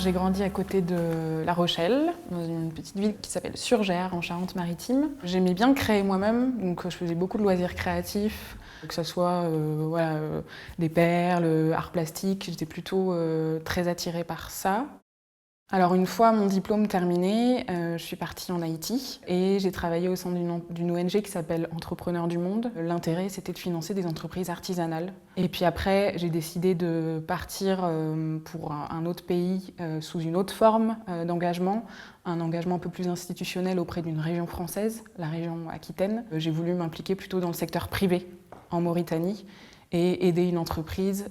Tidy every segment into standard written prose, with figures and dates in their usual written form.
J'ai grandi à côté de La Rochelle, dans une petite ville qui s'appelle Surgères, en Charente-Maritime. J'aimais bien créer moi-même, donc je faisais beaucoup de loisirs créatifs, que ce soit des perles, art plastique. J'étais plutôt très attirée par ça. Alors une fois mon diplôme terminé, je suis partie en Haïti et j'ai travaillé au sein d'une ONG qui s'appelle Entrepreneurs du Monde. L'intérêt, c'était de financer des entreprises artisanales. Et puis après, j'ai décidé de partir pour un autre pays sous une autre forme d'engagement, un engagement un peu plus institutionnel auprès d'une région française, la région Aquitaine. J'ai voulu m'impliquer plutôt dans le secteur privé en Mauritanie et aider une entreprise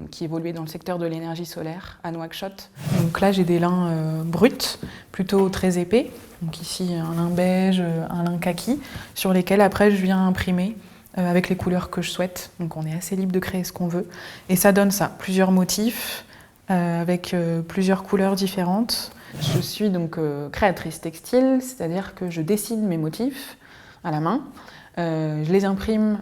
qui évoluait dans le secteur de l'énergie solaire à Nouakchott. Donc là, j'ai des lins bruts, plutôt très épais. Donc ici, un lin beige, un lin kaki, sur lesquels après je viens imprimer avec les couleurs que je souhaite. Donc on est assez libre de créer ce qu'on veut. Et ça donne ça, plusieurs motifs avec plusieurs couleurs différentes. Je suis donc créatrice textile, c'est-à-dire que je dessine mes motifs à la main. Je les imprime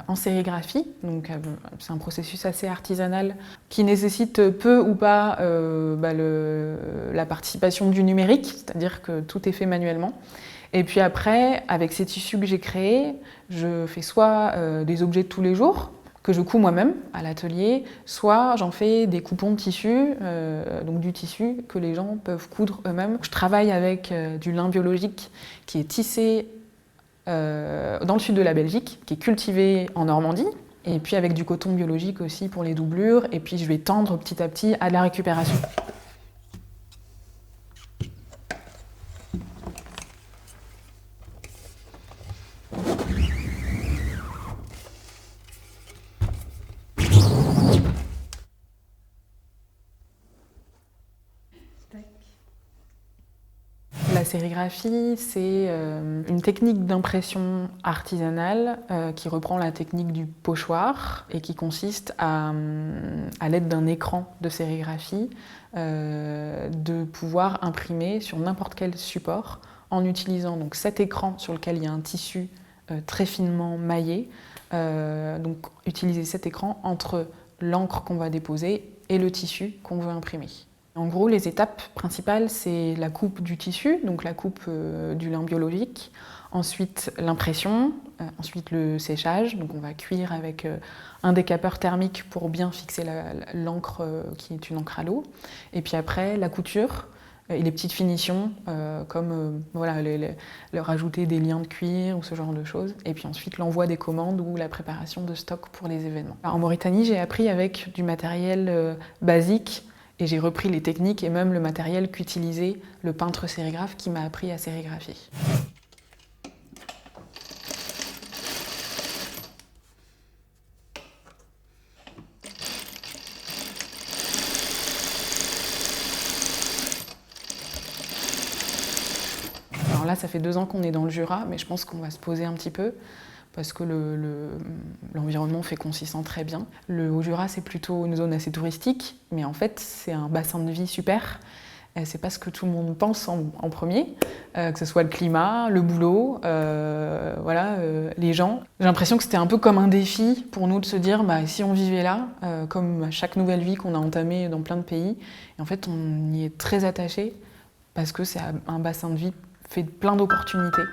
en sérigraphie, donc c'est un processus assez artisanal qui nécessite peu ou pas la participation du numérique, c'est-à-dire que tout est fait manuellement. Et puis après, avec ces tissus que j'ai créés, je fais soit des objets de tous les jours, que je couds moi-même à l'atelier, soit j'en fais des coupons de tissu, donc du tissu que les gens peuvent coudre eux-mêmes. Je travaille avec du lin biologique qui est tissé dans le sud de la Belgique, qui est cultivé en Normandie, et puis avec du coton biologique aussi pour les doublures, et puis je vais tendre petit à petit à de la récupération. La sérigraphie, c'est une technique d'impression artisanale qui reprend la technique du pochoir et qui consiste à l'aide d'un écran de sérigraphie, de pouvoir imprimer sur n'importe quel support en utilisant donc cet écran sur lequel il y a un tissu très finement maillé. Donc utiliser cet écran entre l'encre qu'on va déposer et le tissu qu'on veut imprimer. En gros, les étapes principales, c'est la coupe du tissu, donc la coupe du lin biologique, ensuite l'impression, ensuite le séchage, donc on va cuire avec un décapeur thermique pour bien fixer l'encre qui est une encre à l'eau, et puis après la couture et les petites finitions comme leur ajouter des liens de cuir ou ce genre de choses, et puis ensuite l'envoi des commandes ou la préparation de stock pour les événements. Alors, en Mauritanie, j'ai appris avec du matériel basique. Et j'ai repris les techniques et même le matériel qu'utilisait le peintre sérigraphe qui m'a appris à sérigraphier. Alors là, ça fait 2 ans qu'on est dans le Jura, mais je pense qu'on va se poser un petit peu parce que l'environnement fait qu'on s'y sent très bien. Le Haut-Jura, c'est plutôt une zone assez touristique, mais en fait, c'est un bassin de vie super. C'est pas ce que tout le monde pense en premier, que ce soit le climat, le boulot, les gens. J'ai l'impression que c'était un peu comme un défi pour nous de se dire si on vivait là, comme à chaque nouvelle vie qu'on a entamée dans plein de pays, et en fait on y est très attaché parce que c'est un bassin de vie fait de plein d'opportunités.